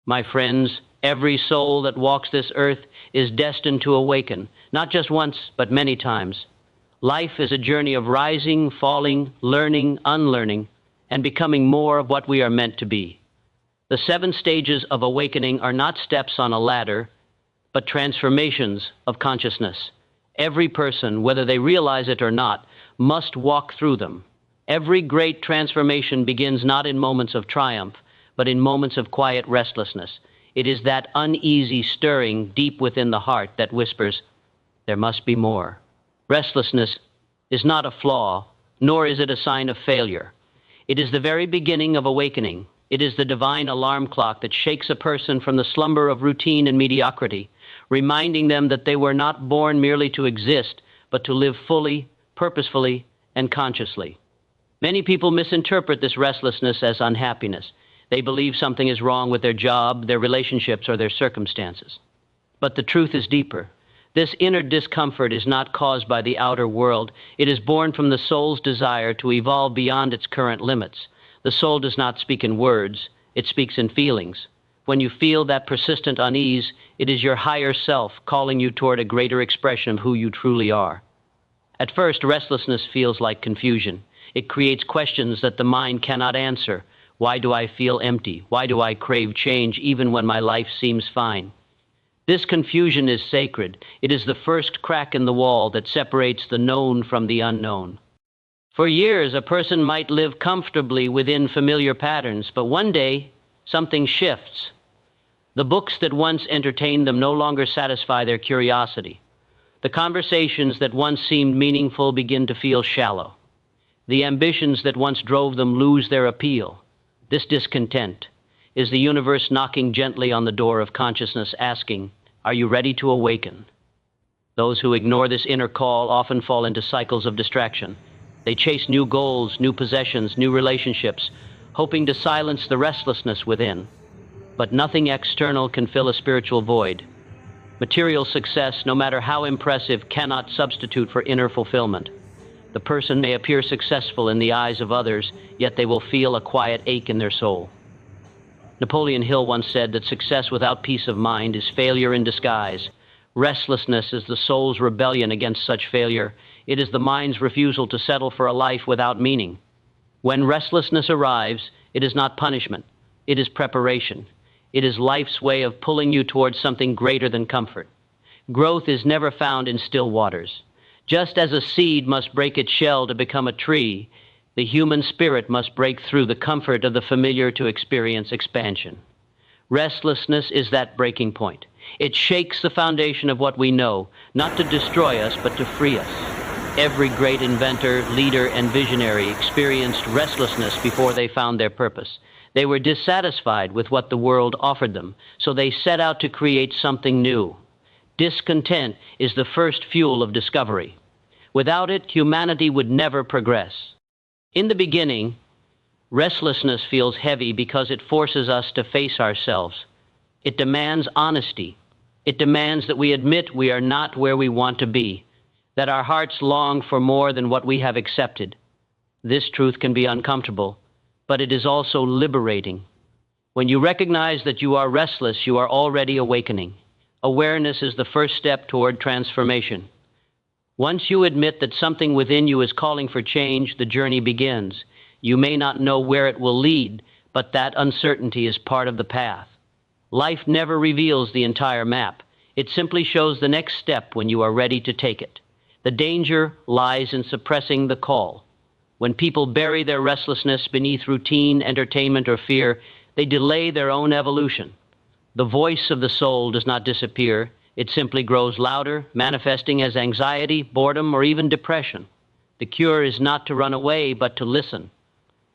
My friends, every soul that walks this earth is destined to awaken, not just once, but many times. Life is a journey of rising, falling, learning, unlearning, and becoming more of what we are meant to be. The 7 stages of awakening are not steps on a ladder, but transformations of consciousness. Every person, whether they realize it or not, must walk through them. Every great transformation begins not in moments of triumph, but in moments of quiet restlessness. It is that uneasy stirring deep within the heart that whispers, "There must be more." Restlessness is not a flaw, nor is it a sign of failure. It is the very beginning of awakening. It is the divine alarm clock that shakes a person from the slumber of routine and mediocrity, reminding them that they were not born merely to exist, but to live fully, purposefully, and consciously. Many people misinterpret this restlessness as unhappiness. They believe something is wrong with their job, their relationships, or their circumstances. But the truth is deeper. This inner discomfort is not caused by the outer world. It is born from the soul's desire to evolve beyond its current limits. The soul does not speak in words, it speaks in feelings. When you feel that persistent unease, it is your higher self calling you toward a greater expression of who you truly are. At first, restlessness feels like confusion. It creates questions that the mind cannot answer. Why do I feel empty? Why do I crave change even when my life seems fine? This confusion is sacred. It is the first crack in the wall that separates the known from the unknown. For years, a person might live comfortably within familiar patterns, but one day, something shifts. The books that once entertained them no longer satisfy their curiosity. The conversations that once seemed meaningful begin to feel shallow. The ambitions that once drove them lose their appeal. This discontent is the universe knocking gently on the door of consciousness, asking, "Are you ready to awaken?" Those who ignore this inner call often fall into cycles of distraction. They chase new goals, new possessions, new relationships, hoping to silence the restlessness within. But nothing external can fill a spiritual void. Material success, no matter how impressive, cannot substitute for inner fulfillment. The person may appear successful in the eyes of others, yet they will feel a quiet ache in their soul. Napoleon Hill once said that success without peace of mind is failure in disguise. Restlessness is the soul's rebellion against such failure. It is the mind's refusal to settle for a life without meaning. When restlessness arrives, it is not punishment. It is preparation. It is life's way of pulling you towards something greater than comfort. Growth is never found in still waters. Just as a seed must break its shell to become a tree, the human spirit must break through the comfort of the familiar to experience expansion. Restlessness is that breaking point. It shakes the foundation of what we know, not to destroy us, but to free us. Every great inventor, leader, and visionary experienced restlessness before they found their purpose. They were dissatisfied with what the world offered them, so they set out to create something new. Discontent is the first fuel of discovery. Without it, humanity would never progress. In the beginning, restlessness feels heavy because it forces us to face ourselves. It demands honesty. It demands that we admit we are not where we want to be, that our hearts long for more than what we have accepted. This truth can be uncomfortable, but it is also liberating. When you recognize that you are restless, you are already awakening. Awareness is the first step toward transformation. Once you admit that something within you is calling for change, the journey begins. You may not know where it will lead, but that uncertainty is part of the path. Life never reveals the entire map. It simply shows the next step when you are ready to take it. The danger lies in suppressing the call. When people bury their restlessness beneath routine, entertainment, or fear, they delay their own evolution. The voice of the soul does not disappear. It simply grows louder, manifesting as anxiety, boredom, or even depression. The cure is not to run away, but to listen.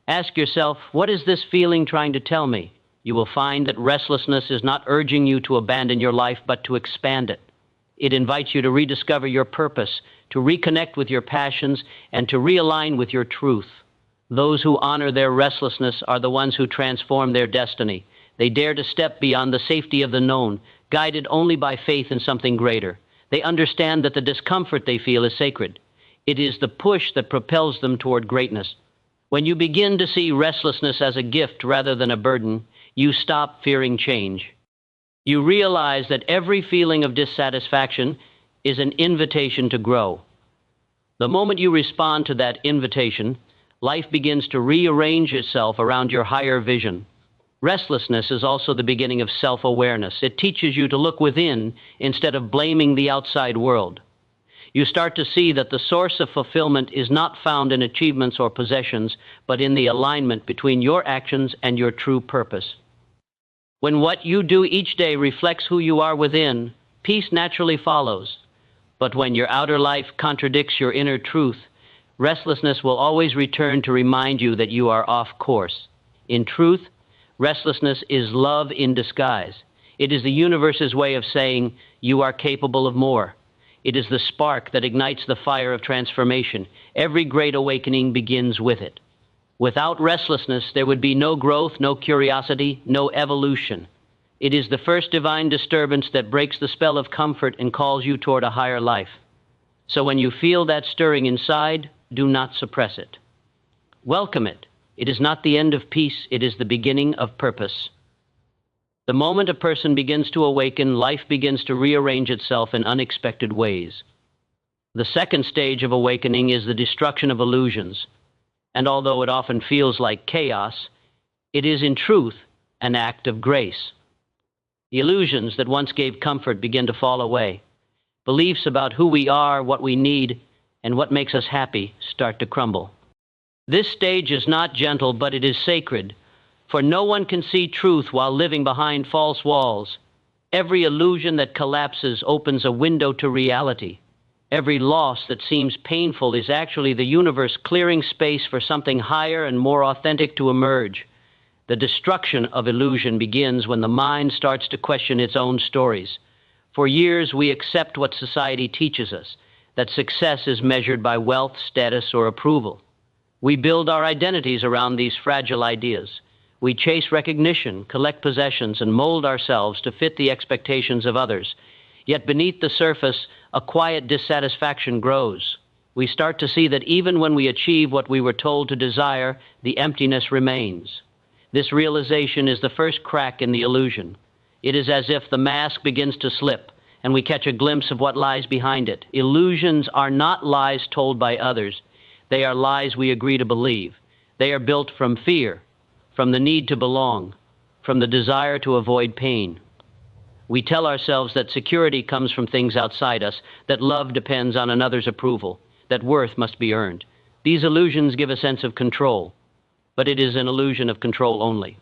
Ask yourself, what is this feeling trying to tell me? You will find that restlessness is not urging you to abandon your life, but to expand it. It invites you to rediscover your purpose, to reconnect with your passions, and to realign with your truth. Those who honor their restlessness are the ones who transform their destiny. They dare to step beyond the safety of the known, guided only by faith in something greater. They understand that the discomfort they feel is sacred. It is the push that propels them toward greatness. When you begin to see restlessness as a gift rather than a burden, you stop fearing change. You realize that every feeling of dissatisfaction is an invitation to grow. The moment you respond to that invitation, life begins to rearrange itself around your higher vision. Restlessness is also the beginning of self-awareness. It teaches you to look within instead of blaming the outside world. You start to see that the source of fulfillment is not found in achievements or possessions, but in the alignment between your actions and your true purpose. When what you do each day reflects who you are within, peace naturally follows. But when your outer life contradicts your inner truth, restlessness will always return to remind you that you are off course. In truth, restlessness is love in disguise. It is the universe's way of saying you are capable of more. It is the spark that ignites the fire of transformation. Every great awakening begins with it. Without restlessness, there would be no growth, no curiosity, no evolution. It is the first divine disturbance that breaks the spell of comfort and calls you toward a higher life. So when you feel that stirring inside, do not suppress it. Welcome it. It is not the end of peace, it is the beginning of purpose. The moment a person begins to awaken, life begins to rearrange itself in unexpected ways. The second stage of awakening is the destruction of illusions. And although it often feels like chaos, it is in truth an act of grace. The illusions that once gave comfort begin to fall away. Beliefs about who we are, what we need, and what makes us happy start to crumble. This stage is not gentle, but it is sacred, for no one can see truth while living behind false walls. Every illusion that collapses opens a window to reality. Every loss that seems painful is actually the universe clearing space for something higher and more authentic to emerge. The destruction of illusion begins when the mind starts to question its own stories. For years, we accept what society teaches us, that success is measured by wealth, status, or approval. We build our identities around these fragile ideas. We chase recognition, collect possessions, and mold ourselves to fit the expectations of others. Yet beneath the surface, a quiet dissatisfaction grows. We start to see that even when we achieve what we were told to desire, the emptiness remains. This realization is the first crack in the illusion. It is as if the mask begins to slip, and we catch a glimpse of what lies behind it. Illusions are not lies told by others. They are lies we agree to believe. They are built from fear, from the need to belong, from the desire to avoid pain. We tell ourselves that security comes from things outside us, that love depends on another's approval, that worth must be earned. These illusions give a sense of control, but it is an illusion of control only.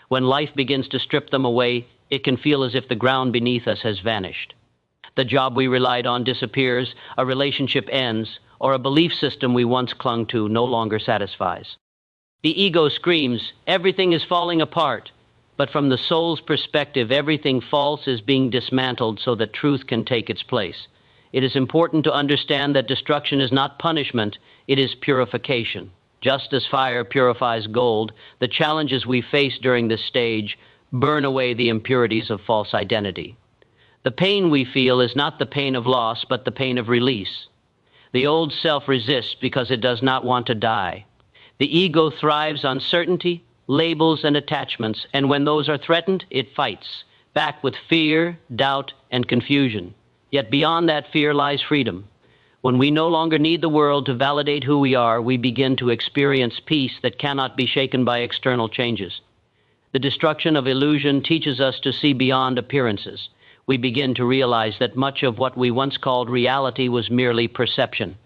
When life begins to strip them away, it can feel as if the ground beneath us has vanished. The job we relied on disappears, a relationship ends, or a belief system we once clung to no longer satisfies. The ego screams, everything is falling apart. But from the soul's perspective, everything false is being dismantled so that truth can take its place. It is important to understand that destruction is not punishment, it is purification. Just as fire purifies gold, the challenges we face during this stage burn away the impurities of false identity. The pain we feel is not the pain of loss, but the pain of release. The old self resists because it does not want to die. The ego thrives on certainty, labels, and attachments, and when those are threatened, it fights, back with fear, doubt, and confusion. Yet beyond that fear lies freedom. When we no longer need the world to validate who we are, we begin to experience peace that cannot be shaken by external changes. The destruction of illusion teaches us to see beyond appearances. We begin to realize that much of what we once called reality was merely perception.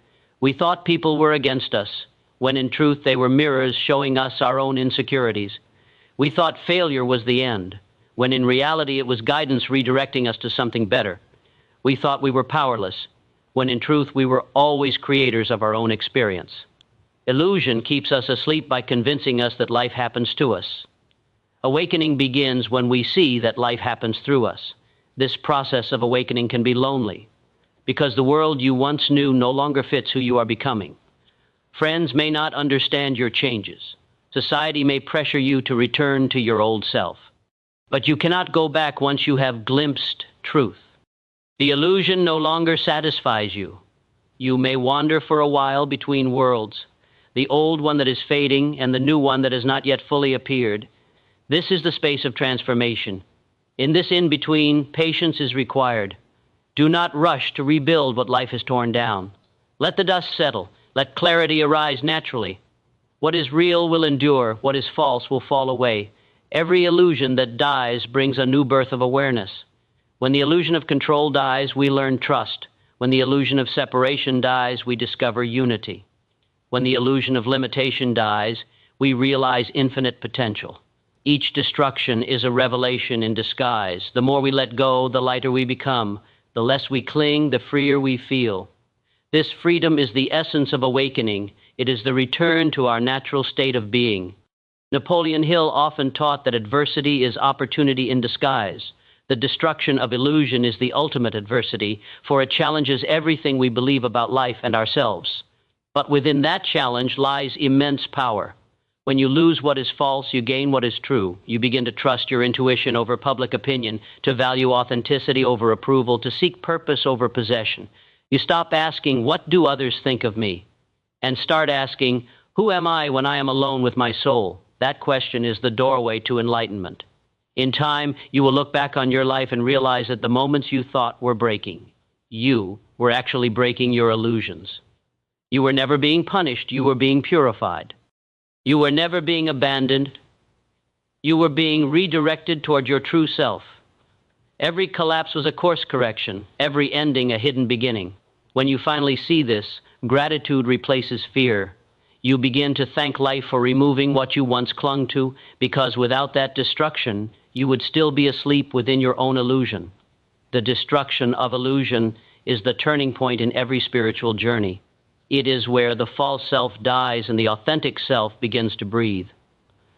We thought people were against us, when in truth they were mirrors showing us our own insecurities. We thought failure was the end, when in reality it was guidance redirecting us to something better. We thought we were powerless, when in truth we were always creators of our own experience. Illusion keeps us asleep by convincing us that life happens to us. Awakening begins when we see that life happens through us. This process of awakening can be lonely, because the world you once knew no longer fits who you are becoming. Friends may not understand your changes. Society may pressure you to return to your old self. But you cannot go back once you have glimpsed truth. The illusion no longer satisfies you. You may wander for a while between worlds, the old one that is fading and the new one that has not yet fully appeared. This is the space of transformation. In this in-between, patience is required. Do not rush to rebuild what life has torn down. Let the dust settle. Let clarity arise naturally. What is real will endure. What is false will fall away. Every illusion that dies brings a new birth of awareness. When the illusion of control dies, we learn trust. When the illusion of separation dies, we discover unity. When the illusion of limitation dies, we realize infinite potential. Each destruction is a revelation in disguise. The more we let go, the lighter we become. The less we cling, the freer we feel. This freedom is the essence of awakening. It is the return to our natural state of being. Napoleon Hill often taught that adversity is opportunity in disguise. The destruction of illusion is the ultimate adversity, for it challenges everything we believe about life and ourselves. But within that challenge lies immense power. When you lose what is false, you gain what is true. You begin to trust your intuition over public opinion, to value authenticity over approval, to seek purpose over possession. You stop asking, "What do others think of me?" and start asking, "Who am I when I am alone with my soul?" That question is the doorway to enlightenment. In time, you will look back on your life and realize that the moments you thought were breaking, you were actually breaking your illusions. You were never being punished, you were being purified. You were never being abandoned. You were being redirected toward your true self. Every collapse was a course correction, every ending a hidden beginning. When you finally see this, gratitude replaces fear. You begin to thank life for removing what you once clung to, because without that destruction, you would still be asleep within your own illusion. The destruction of illusion is the turning point in every spiritual journey. It is where the false self dies and the authentic self begins to breathe.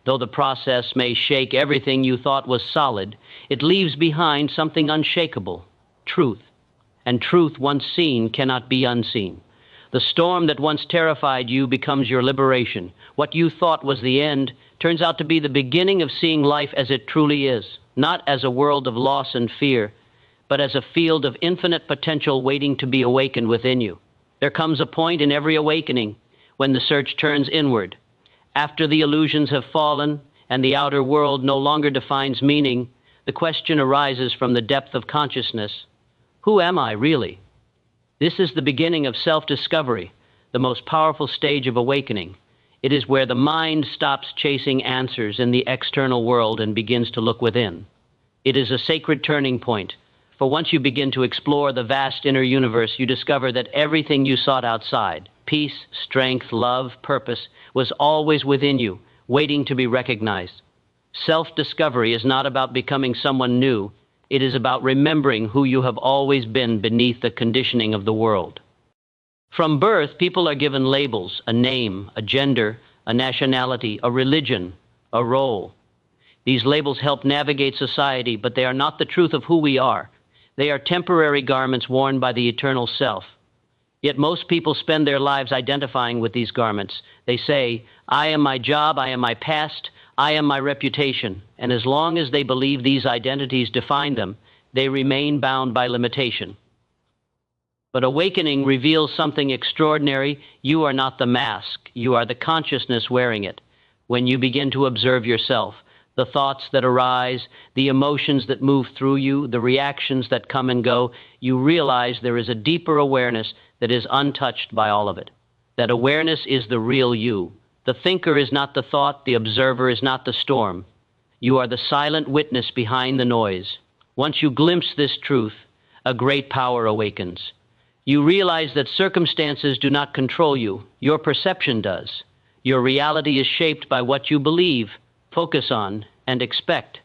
Though the process may shake everything you thought was solid, it leaves behind something unshakable, truth. And truth once seen cannot be unseen. The storm that once terrified you becomes your liberation. What you thought was the end turns out to be the beginning of seeing life as it truly is, not as a world of loss and fear, but as a field of infinite potential waiting to be awakened within you. There comes a point in every awakening when the search turns inward. After the illusions have fallen and the outer world no longer defines meaning, the question arises from the depth of consciousness: who am I really? This is the beginning of self-discovery, the most powerful stage of awakening. It is where the mind stops chasing answers in the external world and begins to look within. It is a sacred turning point, for once you begin to explore the vast inner universe, you discover that everything you sought outside, peace, strength, love, purpose, was always within you, waiting to be recognized. Self-discovery is not about becoming someone new. It is about remembering who you have always been beneath the conditioning of the world. From birth, people are given labels, a name, a gender, a nationality, a religion, a role. These labels help navigate society, but they are not the truth of who we are. They are temporary garments worn by the eternal self. Yet most people spend their lives identifying with these garments. They say, "I am my job, I am my past, I am my reputation." And as long as they believe these identities define them, they remain bound by limitation. But awakening reveals something extraordinary. You are not the mask. You are the consciousness wearing it. When you begin to observe yourself, the thoughts that arise, the emotions that move through you, the reactions that come and go, you realize there is a deeper awareness that is untouched by all of it. That awareness is the real you. The thinker is not the thought, the observer is not the storm. You are the silent witness behind the noise. Once you glimpse this truth, a great power awakens. You realize that circumstances do not control you. Your perception does. Your reality is shaped by what you believe, focus on, and expect.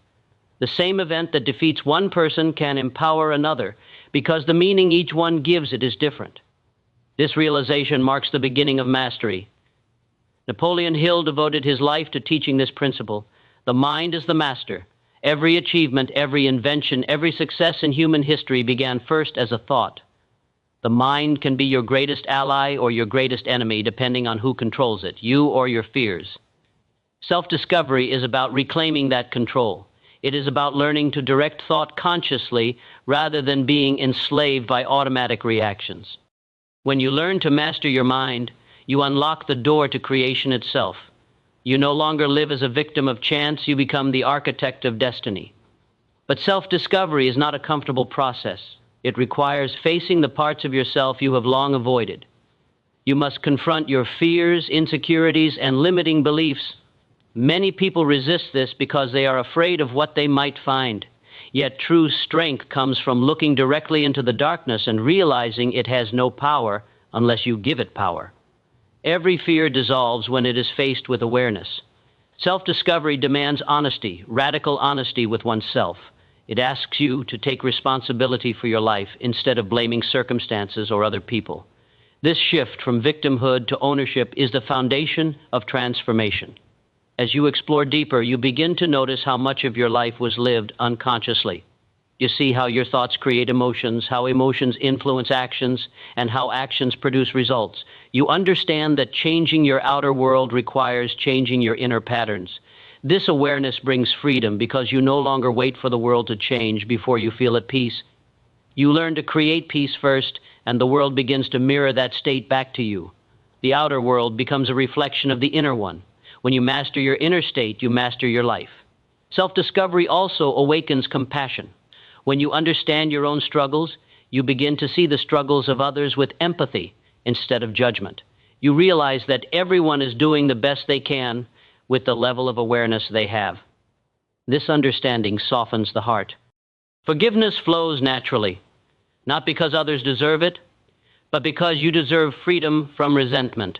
The same event that defeats one person can empower another, because the meaning each one gives it is different. This realization marks the beginning of mastery. Napoleon Hill devoted his life to teaching this principle. The mind is the master. Every achievement, every invention, every success in human history began first as a thought. The mind can be your greatest ally or your greatest enemy, depending on who controls it, you or your fears. Self-discovery is about reclaiming that control. It is about learning to direct thought consciously rather than being enslaved by automatic reactions. When you learn to master your mind, you unlock the door to creation itself. You no longer live as a victim of chance, you become the architect of destiny. But self-discovery is not a comfortable process. It requires facing the parts of yourself you have long avoided. You must confront your fears, insecurities, and limiting beliefs. Many people resist this because they are afraid of what they might find. Yet true strength comes from looking directly into the darkness and realizing it has no power unless you give it power. Every fear dissolves when it is faced with awareness. Self-discovery demands honesty, radical honesty with oneself. It asks you to take responsibility for your life instead of blaming circumstances or other people. This shift from victimhood to ownership is the foundation of transformation. As you explore deeper, you begin to notice how much of your life was lived unconsciously. You see how your thoughts create emotions, how emotions influence actions, and how actions produce results. You understand that changing your outer world requires changing your inner patterns. This awareness brings freedom because you no longer wait for the world to change before you feel at peace. You learn to create peace first, and the world begins to mirror that state back to you. The outer world becomes a reflection of the inner one. When you master your inner state, you master your life. Self-discovery also awakens compassion. When you understand your own struggles, you begin to see the struggles of others with empathy instead of judgment. You realize that everyone is doing the best they can with the level of awareness they have. This understanding softens the heart. Forgiveness flows naturally, not because others deserve it, but because you deserve freedom from resentment.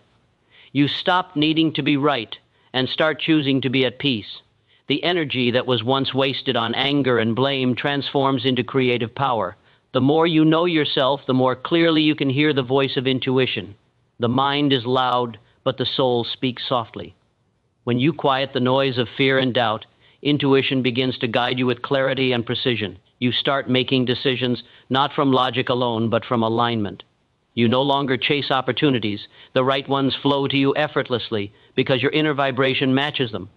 You stop needing to be right and start choosing to be at peace. The energy that was once wasted on anger and blame transforms into creative power. The more you know yourself, the more clearly you can hear the voice of intuition. The mind is loud, but the soul speaks softly. When you quiet the noise of fear and doubt, intuition begins to guide you with clarity and precision. You start making decisions not from logic alone, but from alignment. You no longer chase opportunities. The right ones flow to you effortlessly because your inner vibration matches them.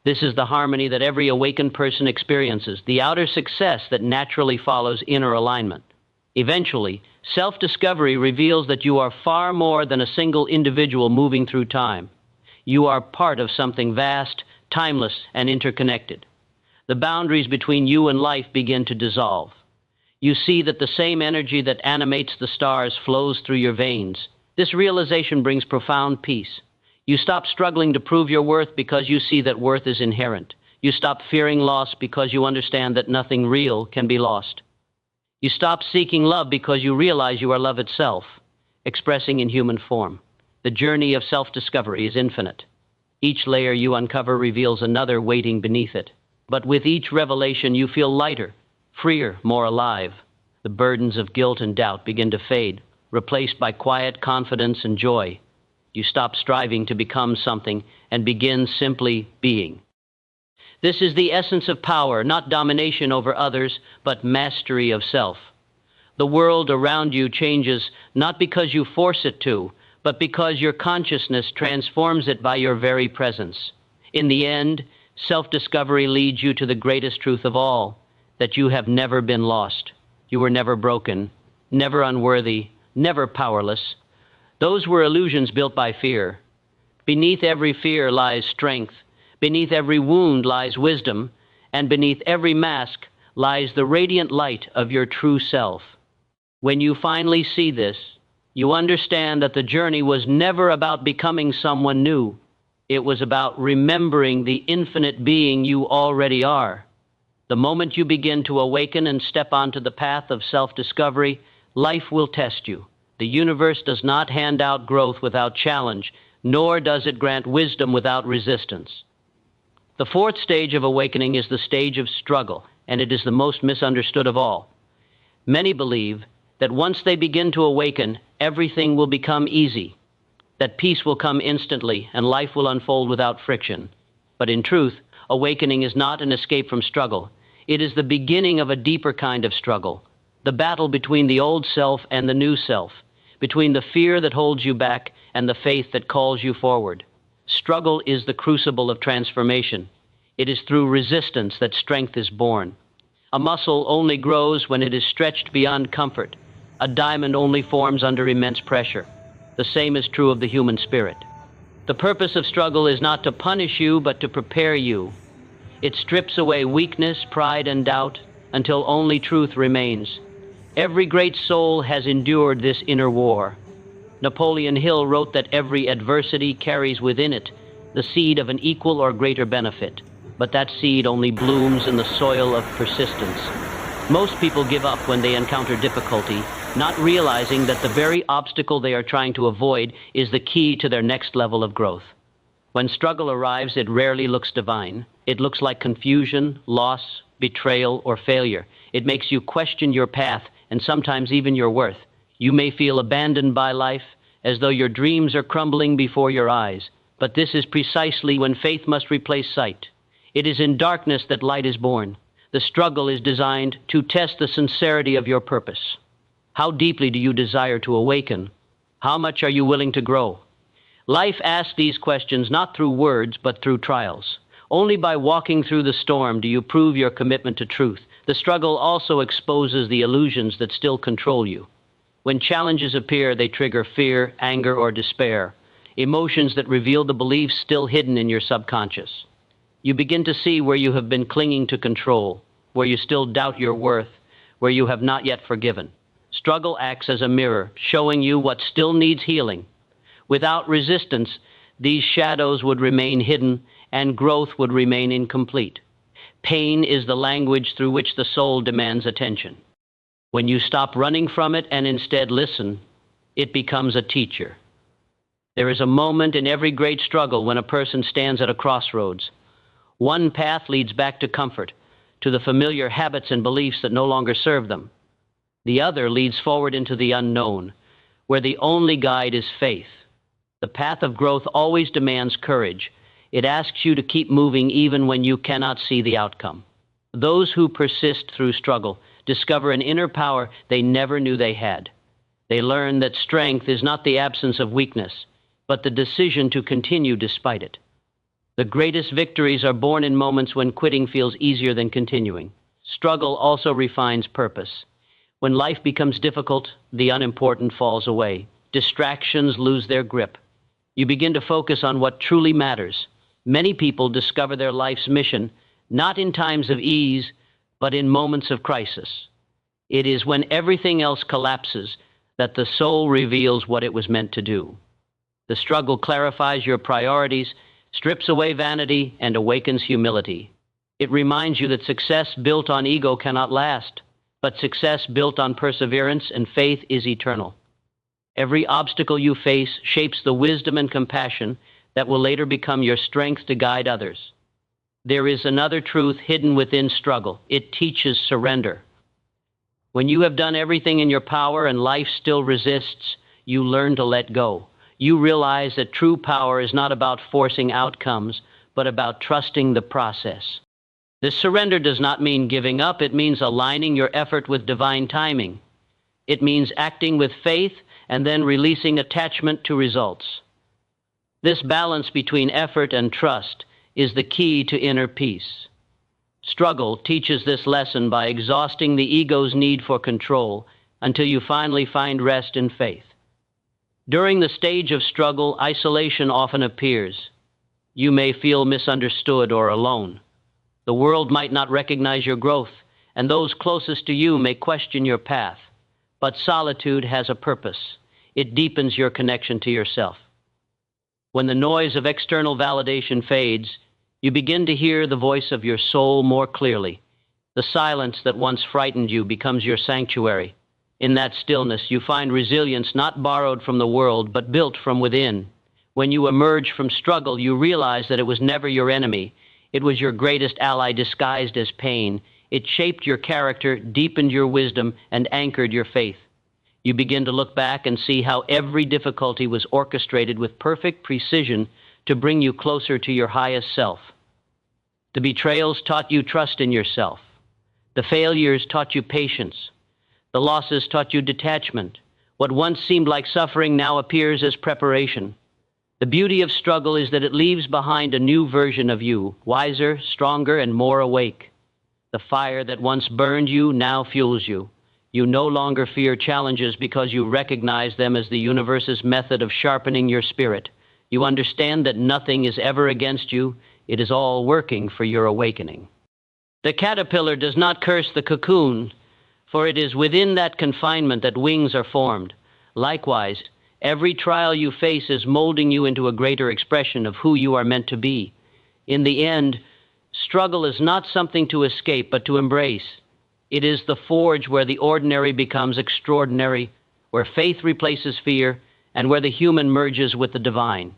This is the harmony that every awakened person experiences, the outer success that naturally follows inner alignment. Eventually, self-discovery reveals that you are far more than a single individual moving through time. You are part of something vast, timeless, and interconnected. The boundaries between you and life begin to dissolve. You see that the same energy that animates the stars flows through your veins. This realization brings profound peace. You stop struggling to prove your worth because you see that worth is inherent. You stop fearing loss because you understand that nothing real can be lost. You stop seeking love because you realize you are love itself, expressing in human form. The journey of self-discovery is infinite. Each layer you uncover reveals another waiting beneath it. But with each revelation, you feel lighter, freer, more alive. The burdens of guilt and doubt begin to fade, replaced by quiet confidence and joy. You stop striving to become something and begin simply being. This is the essence of power, not domination over others, but mastery of self. The world around you changes not because you force it to, but because your consciousness transforms it by your very presence. In the end, self-discovery leads you to the greatest truth of all, that you have never been lost. You were never broken, never unworthy, never powerless. Those were illusions built by fear. Beneath every fear lies strength. Beneath every wound lies wisdom. And beneath every mask lies the radiant light of your true self. When you finally see this, you understand that the journey was never about becoming someone new. It was about remembering the infinite being you already are. The moment you begin to awaken and step onto the path of self-discovery, life will test you. The universe does not hand out growth without challenge, nor does it grant wisdom without resistance. The fourth stage of awakening is the stage of struggle, and it is the most misunderstood of all. Many believe that once they begin to awaken, everything will become easy, that peace will come instantly and life will unfold without friction. But in truth, awakening is not an escape from struggle. It is the beginning of a deeper kind of struggle, the battle between the old self and the new self, between the fear that holds you back and the faith that calls you forward. Struggle is the crucible of transformation. It is through resistance that strength is born. A muscle only grows when it is stretched beyond comfort. A diamond only forms under immense pressure. The same is true of the human spirit. The purpose of struggle is not to punish you, but to prepare you. It strips away weakness, pride, and doubt until only truth remains. Every great soul has endured this inner war. Napoleon Hill wrote that every adversity carries within it the seed of an equal or greater benefit, but that seed only blooms in the soil of persistence. Most people give up when they encounter difficulty, not realizing that the very obstacle they are trying to avoid is the key to their next level of growth. When struggle arrives, it rarely looks divine. It looks like confusion, loss, betrayal, or failure. It makes you question your path and sometimes even your worth. You may feel abandoned by life, as though your dreams are crumbling before your eyes. But this is precisely when faith must replace sight. It is in darkness that light is born. The struggle is designed to test the sincerity of your purpose. How deeply do you desire to awaken? How much are you willing to grow? Life asks these questions not through words, but through trials. Only by walking through the storm do you prove your commitment to truth. The struggle also exposes the illusions that still control you. When challenges appear, they trigger fear, anger, or despair, emotions that reveal the beliefs still hidden in your subconscious. You begin to see where you have been clinging to control, where you still doubt your worth, where you have not yet forgiven. Struggle acts as a mirror, showing you what still needs healing. Without resistance, these shadows would remain hidden and growth would remain incomplete. Pain is the language through which the soul demands attention. When you stop running from it and instead listen, it becomes a teacher. There is a moment in every great struggle when a person stands at a crossroads. One path leads back to comfort, to the familiar habits and beliefs that no longer serve them. The other leads forward into the unknown, where the only guide is faith. The path of growth always demands courage. It asks you to keep moving even when you cannot see the outcome. Those who persist through struggle discover an inner power they never knew they had. They learn that strength is not the absence of weakness, but the decision to continue despite it. The greatest victories are born in moments when quitting feels easier than continuing. Struggle also refines purpose. When life becomes difficult, the unimportant falls away. Distractions lose their grip. You begin to focus on what truly matters. Many people discover their life's mission not in times of ease, but in moments of crisis. It is when everything else collapses that the soul reveals what it was meant to do. The struggle clarifies your priorities, strips away vanity, and awakens humility. It reminds you that success built on ego cannot last, but success built on perseverance and faith is eternal. Every obstacle you face shapes the wisdom and compassion that will later become your strength to guide others. There is another truth hidden within struggle. It teaches surrender. When you have done everything in your power and life still resists, you learn to let go. You realize that true power is not about forcing outcomes, but about trusting the process. This surrender does not mean giving up. It means aligning your effort with divine timing. It means acting with faith and then releasing attachment to results. This balance between effort and trust is the key to inner peace. Struggle teaches this lesson by exhausting the ego's need for control until you finally find rest in faith. During the stage of struggle, isolation often appears. You may feel misunderstood or alone. The world might not recognize your growth, and those closest to you may question your path. But solitude has a purpose. It deepens your connection to yourself. When the noise of external validation fades, you begin to hear the voice of your soul more clearly. The silence that once frightened you becomes your sanctuary. In that stillness, you find resilience not borrowed from the world, but built from within. When you emerge from struggle, you realize that it was never your enemy. It was your greatest ally disguised as pain. It shaped your character, deepened your wisdom, and anchored your faith. You begin to look back and see how every difficulty was orchestrated with perfect precision to bring you closer to your highest self. The betrayals taught you trust in yourself. The failures taught you patience. The losses taught you detachment. What once seemed like suffering now appears as preparation. The beauty of struggle is that it leaves behind a new version of you, wiser, stronger, and more awake. The fire that once burned you now fuels you. You no longer fear challenges because you recognize them as the universe's method of sharpening your spirit. You understand that nothing is ever against you. It is all working for your awakening. The caterpillar does not curse the cocoon, for it is within that confinement that wings are formed. Likewise, every trial you face is molding you into a greater expression of who you are meant to be. In the end, struggle is not something to escape, but to embrace. It is the forge where the ordinary becomes extraordinary, where faith replaces fear, and where the human merges with the divine.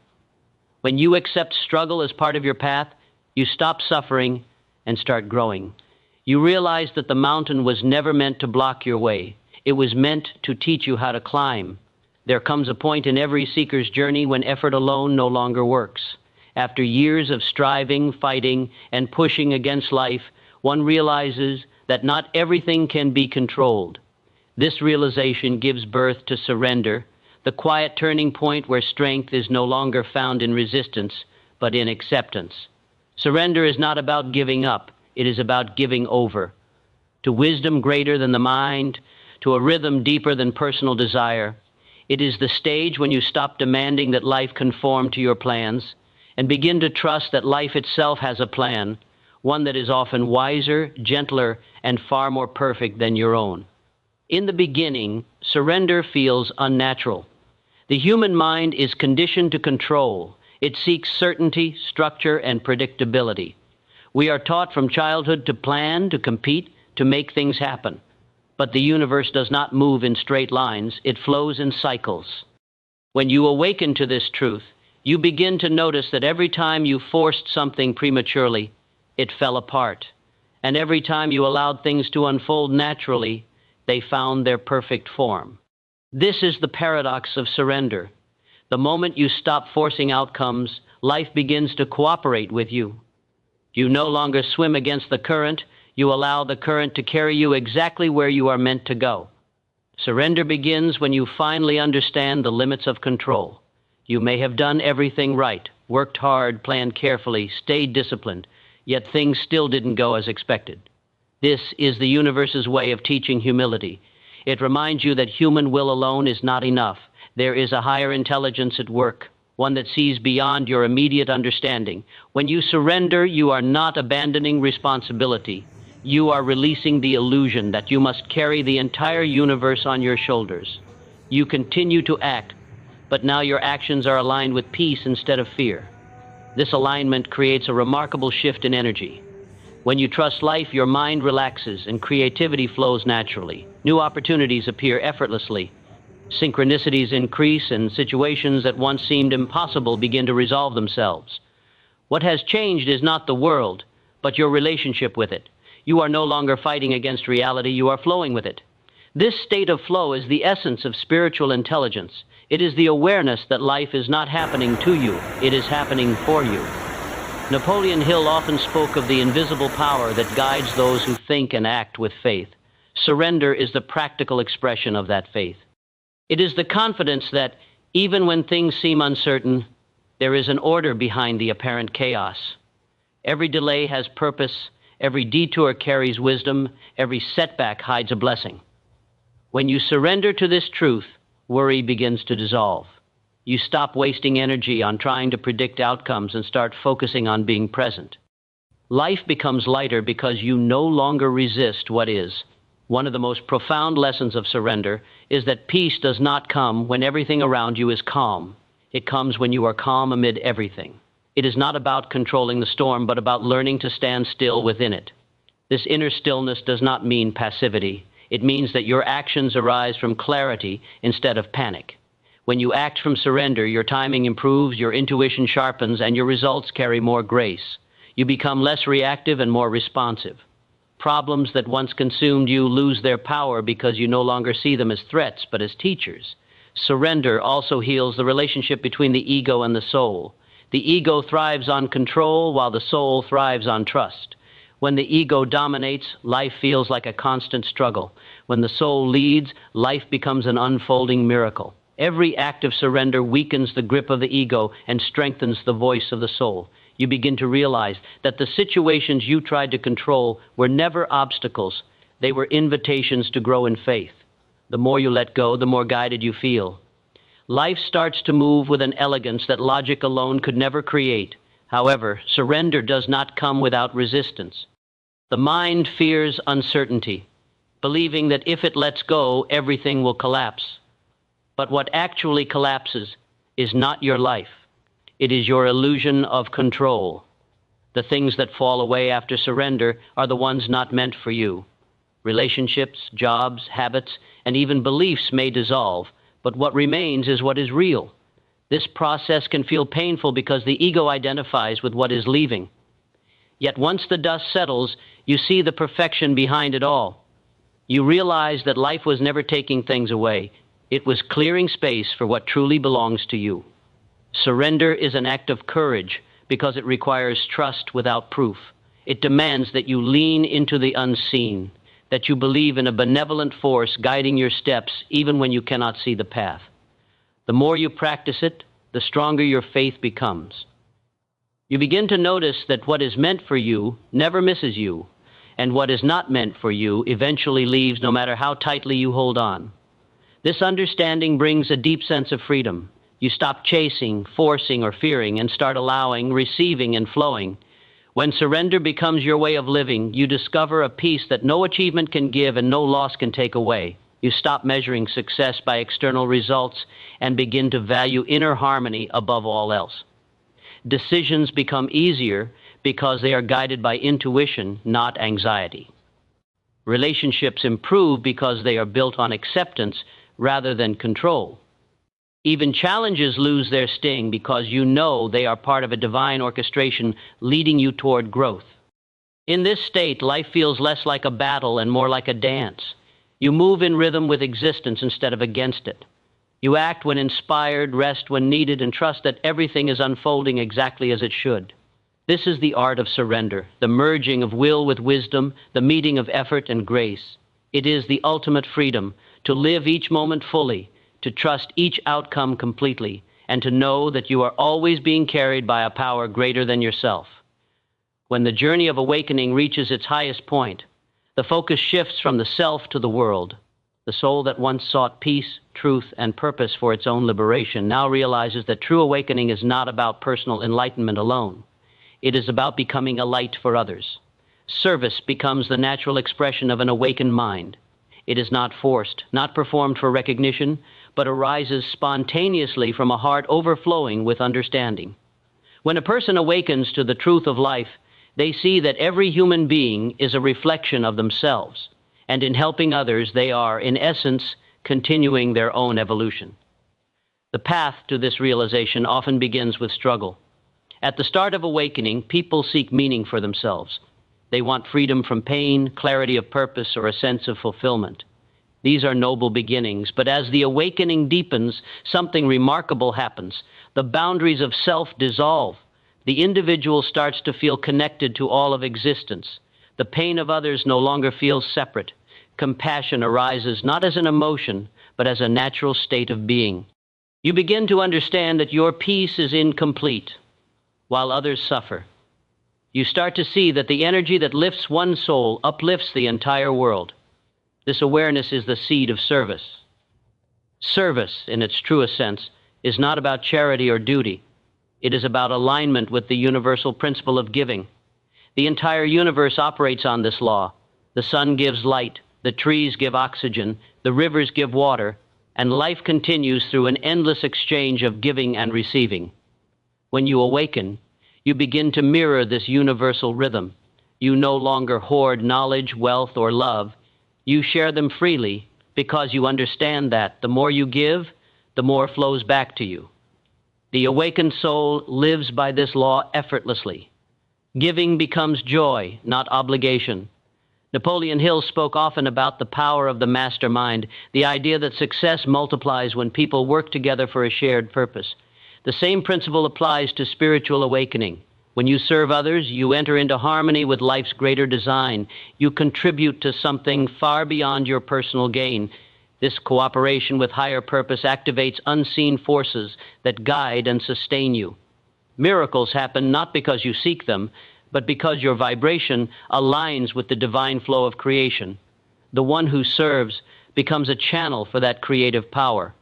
When you accept struggle as part of your path, you stop suffering and start growing. You realize that the mountain was never meant to block your way. It was meant to teach you how to climb. There comes a point in every seeker's journey when effort alone no longer works. After years of striving, fighting, and pushing against life, one realizes that not everything can be controlled. This realization gives birth to surrender, the quiet turning point where strength is no longer found in resistance, but in acceptance. Surrender is not about giving up. It is about giving over. To wisdom greater than the mind, to a rhythm deeper than personal desire. It is the stage when you stop demanding that life conform to your plans and begin to trust that life itself has a plan, one that is often wiser, gentler, and far more perfect than your own. In the beginning, surrender feels unnatural. The human mind is conditioned to control. It seeks certainty, structure, and predictability. We are taught from childhood to plan, to compete, to make things happen. But the universe does not move in straight lines. It flows in cycles. When you awaken to this truth, you begin to notice that every time you forced something prematurely, it fell apart. And every time you allowed things to unfold naturally, they found their perfect form. This is the paradox of surrender. The moment you stop forcing outcomes, life begins to cooperate with you. You no longer swim against the current. You allow the current to carry you exactly where you are meant to go. Surrender begins when you finally understand the limits of control. You may have done everything right, worked hard, planned carefully, stayed disciplined, yet things still didn't go as expected. This is the universe's way of teaching humility. It reminds you that human will alone is not enough. There is a higher intelligence at work, one that sees beyond your immediate understanding. When you surrender, you are not abandoning responsibility. You are releasing the illusion that you must carry the entire universe on your shoulders. You continue to act, but now your actions are aligned with peace instead of fear. This alignment creates a remarkable shift in energy. When you trust life, your mind relaxes and creativity flows naturally. New opportunities appear effortlessly. Synchronicities increase, and situations that once seemed impossible begin to resolve themselves. What has changed is not the world, but your relationship with it. You are no longer fighting against reality, you are flowing with it. This state of flow is the essence of spiritual intelligence. It is the awareness that life is not happening to you, it is happening for you. Napoleon Hill often spoke of the invisible power that guides those who think and act with faith. Surrender is the practical expression of that faith. It is the confidence that, even when things seem uncertain, there is an order behind the apparent chaos. Every delay has purpose, every detour carries wisdom, every setback hides a blessing. When you surrender to this truth, worry begins to dissolve. You stop wasting energy on trying to predict outcomes and start focusing on being present. Life becomes lighter because you no longer resist what is. One of the most profound lessons of surrender is that peace does not come when everything around you is calm. It comes when you are calm amid everything. It is not about controlling the storm, but about learning to stand still within it. This inner stillness does not mean passivity. It means that your actions arise from clarity instead of panic. When you act from surrender, your timing improves, your intuition sharpens, and your results carry more grace. You become less reactive and more responsive. Problems that once consumed you lose their power because you no longer see them as threats, but as teachers. Surrender also heals the relationship between the ego and the soul. The ego thrives on control, while the soul thrives on trust. When the ego dominates, life feels like a constant struggle. When the soul leads, life becomes an unfolding miracle. Every act of surrender weakens the grip of the ego and strengthens the voice of the soul. You begin to realize that the situations you tried to control were never obstacles. They were invitations to grow in faith. The more you let go, the more guided you feel. Life starts to move with an elegance that logic alone could never create. However, surrender does not come without resistance. The mind fears uncertainty, believing that if it lets go, everything will collapse. But what actually collapses is not your life. It is your illusion of control. The things that fall away after surrender are the ones not meant for you. Relationships, jobs, habits, and even beliefs may dissolve, but what remains is what is real. This process can feel painful because the ego identifies with what is leaving. Yet once the dust settles, you see the perfection behind it all. You realize that life was never taking things away. It was clearing space for what truly belongs to you. Surrender is an act of courage because it requires trust without proof. It demands that you lean into the unseen, that you believe in a benevolent force guiding your steps even when you cannot see the path. The more you practice it, the stronger your faith becomes. You begin to notice that what is meant for you never misses you, and what is not meant for you eventually leaves no matter how tightly you hold on. This understanding brings a deep sense of freedom. You stop chasing, forcing, or fearing, and start allowing, receiving, and flowing. When surrender becomes your way of living, you discover a peace that no achievement can give and no loss can take away. You stop measuring success by external results and begin to value inner harmony above all else. Decisions become easier because they are guided by intuition, not anxiety. Relationships improve because they are built on acceptance rather than control. Even challenges lose their sting because you know they are part of a divine orchestration leading you toward growth. In this state, life feels less like a battle and more like a dance. You move in rhythm with existence instead of against it. You act when inspired, rest when needed, and trust that everything is unfolding exactly as it should. This is the art of surrender, the merging of will with wisdom, the meeting of effort and grace. It is the ultimate freedom to live each moment fully, to trust each outcome completely, and to know that you are always being carried by a power greater than yourself. When the journey of awakening reaches its highest point, the focus shifts from the self to the world. The soul that once sought peace, truth, and purpose for its own liberation now realizes that true awakening is not about personal enlightenment alone. It is about becoming a light for others. Service becomes the natural expression of an awakened mind. It is not forced, not performed for recognition, but arises spontaneously from a heart overflowing with understanding. When a person awakens to the truth of life, they see that every human being is a reflection of themselves, and in helping others, they are, in essence, continuing their own evolution. The path to this realization often begins with struggle. At the start of awakening, people seek meaning for themselves. They want freedom from pain, clarity of purpose, or a sense of fulfillment. These are noble beginnings, but as the awakening deepens, something remarkable happens. The boundaries of self dissolve. The individual starts to feel connected to all of existence. The pain of others no longer feels separate. Compassion arises not as an emotion, but as a natural state of being. You begin to understand that your peace is incomplete, while others suffer. You start to see that the energy that lifts one soul uplifts the entire world. This awareness is the seed of service. Service, in its truest sense, is not about charity or duty. It is about alignment with the universal principle of giving. The entire universe operates on this law. The sun gives light, the trees give oxygen, the rivers give water, and life continues through an endless exchange of giving and receiving. When you awaken, you begin to mirror this universal rhythm. You no longer hoard knowledge, wealth, or love. You share them freely because you understand that the more you give, the more flows back to you. The awakened soul lives by this law effortlessly. Giving becomes joy, not obligation. Napoleon Hill spoke often about the power of the mastermind, the idea that success multiplies when people work together for a shared purpose. The same principle applies to spiritual awakening. When you serve others, you enter into harmony with life's greater design. You contribute to something far beyond your personal gain. This cooperation with higher purpose activates unseen forces that guide and sustain you. Miracles happen not because you seek them, but because your vibration aligns with the divine flow of creation. The one who serves becomes a channel for that creative power.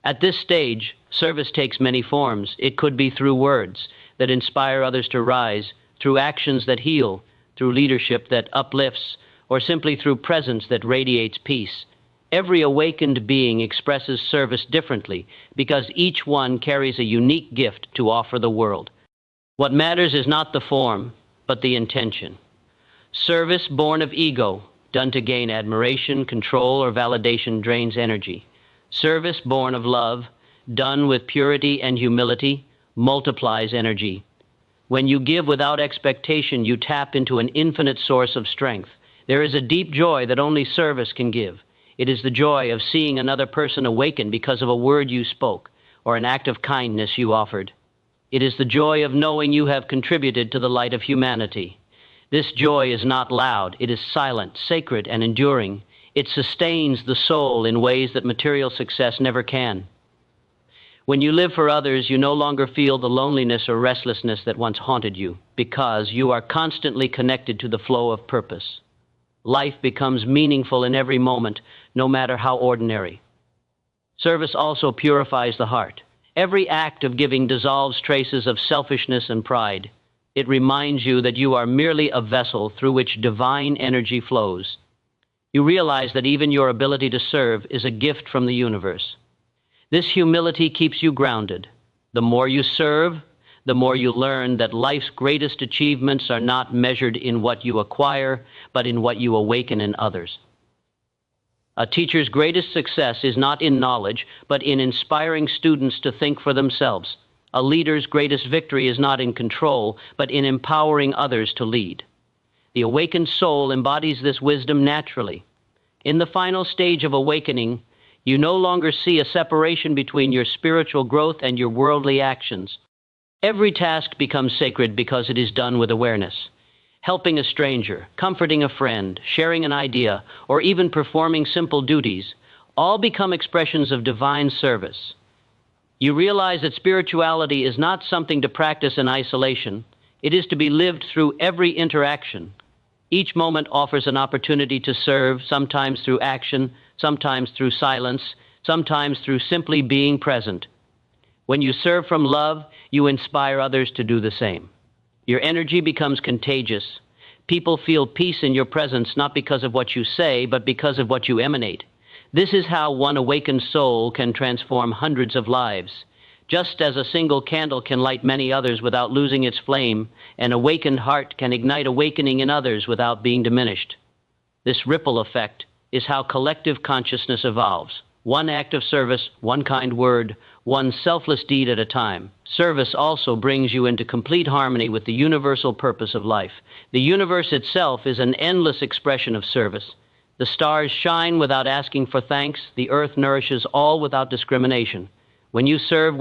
At this stage, service takes many forms. It could be through words that inspire others to rise, through actions that heal, through leadership that uplifts, or simply through presence that radiates peace. Every awakened being expresses service differently because each one carries a unique gift to offer the world. What matters is not the form, but the intention. Service born of ego, done to gain admiration, control, or validation drains energy. Service born of love, done with purity and humility, multiplies energy. When you give without expectation, you tap into an infinite source of strength. There is a deep joy that only service can give. It is the joy of seeing another person awaken because of a word you spoke or an act of kindness you offered. It is the joy of knowing you have contributed to the light of humanity. This joy is not loud. It is silent, sacred, and enduring. It sustains the soul in ways that material success never can. When you live for others, you no longer feel the loneliness or restlessness that once haunted you, because you are constantly connected to the flow of purpose. Life becomes meaningful in every moment, no matter how ordinary. Service also purifies the heart. Every act of giving dissolves traces of selfishness and pride. It reminds you that you are merely a vessel through which divine energy flows. You realize that even your ability to serve is a gift from the universe. This humility keeps you grounded. The more you serve, the more you learn that life's greatest achievements are not measured in what you acquire, but in what you awaken in others. A teacher's greatest success is not in knowledge, but in inspiring students to think for themselves. A leader's greatest victory is not in control, but in empowering others to lead. The awakened soul embodies this wisdom naturally. In the final stage of awakening, you no longer see a separation between your spiritual growth and your worldly actions. Every task becomes sacred because it is done with awareness. Helping a stranger, comforting a friend, sharing an idea, or even performing simple duties, all become expressions of divine service. You realize that spirituality is not something to practice in isolation. It is to be lived through every interaction. Each moment offers an opportunity to serve, sometimes through action, sometimes through silence, sometimes through simply being present. When you serve from love, you inspire others to do the same. Your energy becomes contagious. People feel peace in your presence not because of what you say, but because of what you emanate. This is how one awakened soul can transform hundreds of lives. Just as a single candle can light many others without losing its flame, an awakened heart can ignite awakening in others without being diminished. This ripple effect is how collective consciousness evolves. One act of service, one kind word, one selfless deed at a time. Service also brings you into complete harmony with the universal purpose of life. The universe itself is an endless expression of service. The stars shine without asking for thanks. The earth nourishes all without discrimination. When you serve